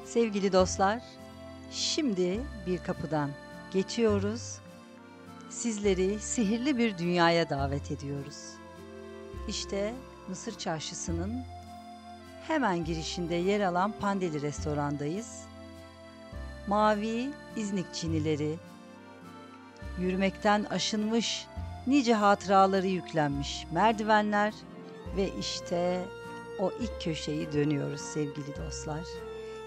Sevgili dostlar, şimdi bir kapıdan geçiyoruz. Sizleri sihirli bir dünyaya davet ediyoruz. İşte Mısır Çarşısı'nın hemen girişinde yer alan Pandeli restorandayız. Mavi İznik çinileri, yürümekten aşınmış nice hatıraları yüklenmiş merdivenler ve işte o ilk köşeyi dönüyoruz sevgili dostlar.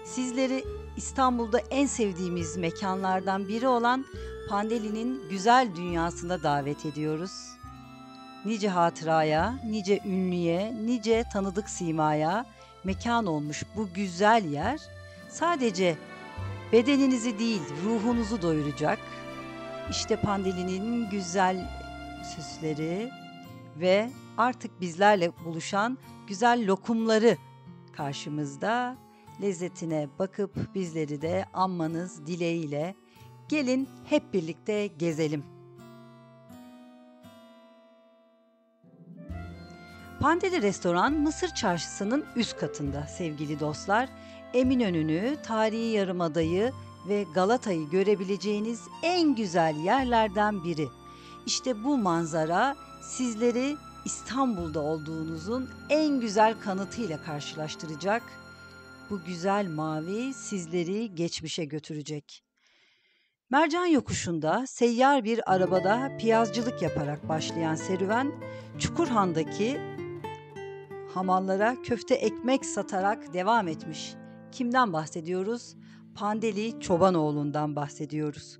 Sizleri İstanbul'da en sevdiğimiz mekanlardan biri olan Pandeli'nin güzel dünyasına davet ediyoruz. Nice hatıraya, nice ünlüye, nice tanıdık simaya mekan olmuş bu güzel yer sadece bedeninizi değil ruhunuzu doyuracak. İşte Pandeli'nin güzel süsleri ve artık bizlerle buluşan güzel lokumları karşımızda. Lezzetine bakıp bizleri de anmanız dileğiyle gelin hep birlikte gezelim. Pandeli Restoran Mısır Çarşısı'nın üst katında sevgili dostlar. Eminönü'nü, tarihi Yarımada'yı ve Galata'yı görebileceğiniz en güzel yerlerden biri. İşte bu manzara sizleri İstanbul'da olduğunuzun en güzel kanıtıyla karşılaştıracak. Bu güzel mavi sizleri geçmişe götürecek. Mercan Yokuşu'nda seyyar bir arabada piyazcılık yaparak başlayan serüven, Çukurhan'daki hamallara köfte ekmek satarak devam etmiş. Kimden bahsediyoruz? Pandeli Çobanoğlu'ndan bahsediyoruz.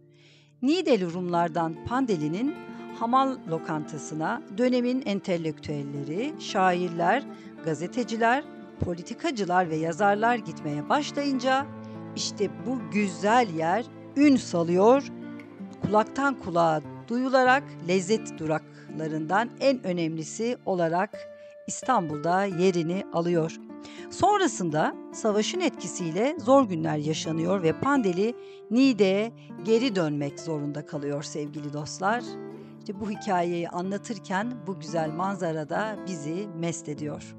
Niğdeli Rumlardan Pandeli'nin hamal lokantasına dönemin entelektüelleri, şairler, gazeteciler, politikacılar ve yazarlar gitmeye başlayınca işte bu güzel yer ün salıyor, kulaktan kulağa duyularak lezzet duraklarından en önemlisi olarak İstanbul'da yerini alıyor. Sonrasında savaşın etkisiyle zor günler yaşanıyor ve Pandeli Niğde'ye geri dönmek zorunda kalıyor sevgili dostlar. İşte bu hikayeyi anlatırken bu güzel manzara da bizi mest ediyor.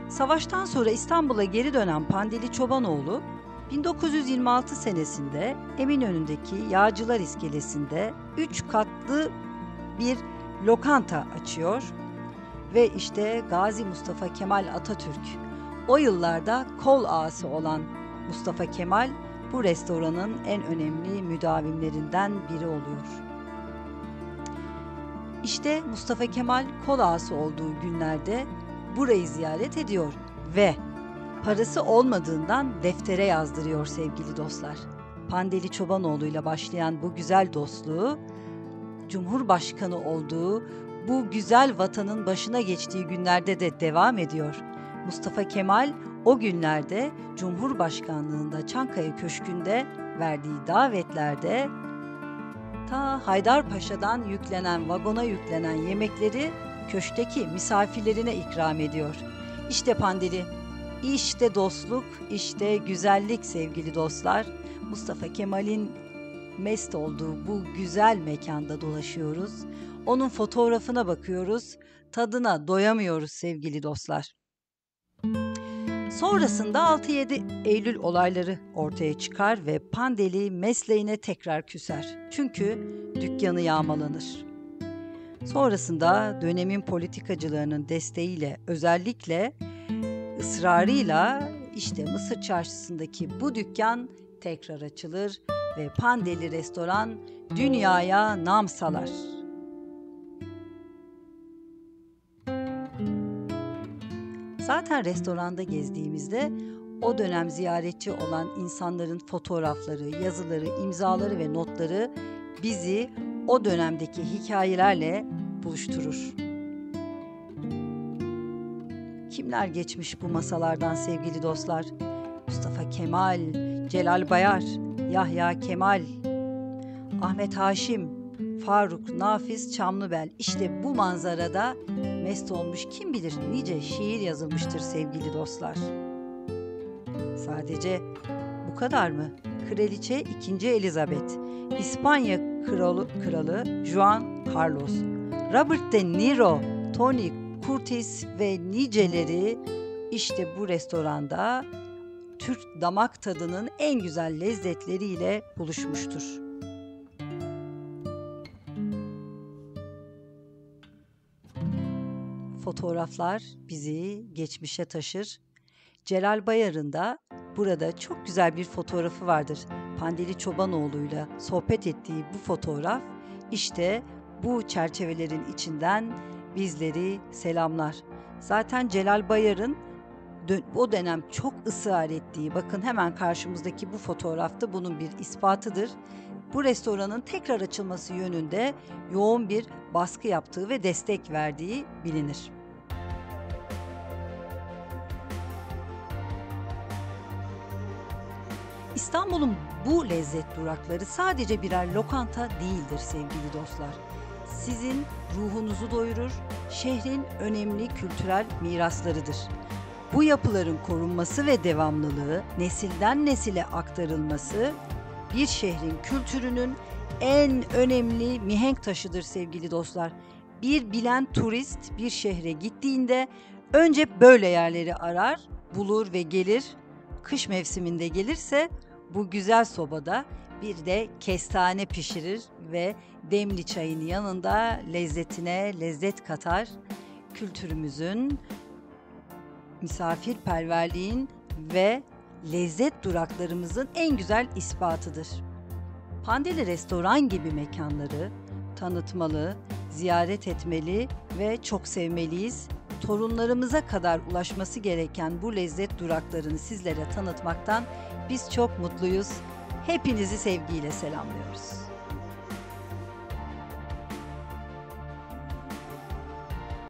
Savaştan sonra İstanbul'a geri dönen Pandeli Çobanoğlu 1926 senesinde Eminönü'ndeki Yağcılar İskelesi'nde 3 katlı bir lokanta açıyor ve işte Gazi Mustafa Kemal Atatürk o yıllarda kol ağası olan Mustafa Kemal bu restoranın en önemli müdavimlerinden biri oluyor. İşte Mustafa Kemal kol ağası olduğu günlerde burayı ziyaret ediyor ve parası olmadığından deftere yazdırıyor sevgili dostlar. Pandeli Çobanoğlu ile başlayan bu güzel dostluğu, Cumhurbaşkanı olduğu bu güzel vatanın başına geçtiği günlerde de devam ediyor. Mustafa Kemal o günlerde Cumhurbaşkanlığında Çankaya Köşkü'nde verdiği davetlerde ta Haydarpaşa'dan vagona yüklenen yemekleri köşkteki misafirlerine ikram ediyor. İşte Pandeli, işte dostluk, işte güzellik sevgili dostlar. Mustafa Kemal'in mest olduğu bu güzel mekanda dolaşıyoruz. Onun fotoğrafına bakıyoruz, tadına doyamıyoruz sevgili dostlar. Sonrasında 6-7 Eylül olayları ortaya çıkar ve Pandeli mesleğine tekrar küser. Çünkü dükkanı yağmalanır. Sonrasında dönemin politikacılarının desteğiyle, özellikle ısrarıyla işte Mısır Çarşısı'ndaki bu dükkan tekrar açılır ve Pandeli Restoran dünyaya nam salar. Zaten restoranda gezdiğimizde o dönem ziyaretçi olan insanların fotoğrafları, yazıları, imzaları ve notları bizi o dönemdeki hikayelerle buluşturur. Kimler geçmiş bu masalardan sevgili dostlar? Mustafa Kemal, Celal Bayar, Yahya Kemal, Ahmet Haşim, Faruk Nafiz Çamlıbel. İşte bu manzarada mest olmuş kim bilir nice şiir yazılmıştır sevgili dostlar. Sadece bu kadar mı? Kraliçe 2. Elizabeth, İspanya kralı Juan Carlos, Robert De Niro, Tony Curtis ve niceleri işte bu restoranda Türk damak tadının en güzel lezzetleriyle buluşmuştur. Fotoğraflar bizi geçmişe taşır. Celal Bayar'ın da burada çok güzel bir fotoğrafı vardır. Pandeli Çobanoğlu'yla sohbet ettiği bu fotoğraf işte bu çerçevelerin içinden bizleri selamlar. Zaten Celal Bayar'ın o dönem çok ısrar ettiği, bakın hemen karşımızdaki bu fotoğrafta bunun bir ispatıdır. Bu restoranın tekrar açılması yönünde yoğun bir baskı yaptığı ve destek verdiği bilinir. İstanbul'un bu lezzet durakları sadece birer lokanta değildir sevgili dostlar. Sizin ruhunuzu doyurur, şehrin önemli kültürel miraslarıdır. Bu yapıların korunması ve devamlılığı, nesilden nesile aktarılması bir şehrin kültürünün en önemli mihenk taşıdır sevgili dostlar. Bir bilen turist bir şehre gittiğinde önce böyle yerleri arar, bulur ve gelir. Kış mevsiminde gelirse bu güzel sobada bir de kestane pişirir ve demli çayın yanında lezzetine lezzet katar. Kültürümüzün, misafirperverliğin ve lezzet duraklarımızın en güzel ispatıdır. Pandeli Restoran gibi mekanları tanıtmalı, ziyaret etmeli ve çok sevmeliyiz. Torunlarımıza kadar ulaşması gereken bu lezzet duraklarını sizlere tanıtmaktan biz çok mutluyuz. Hepinizi sevgiyle selamlıyoruz.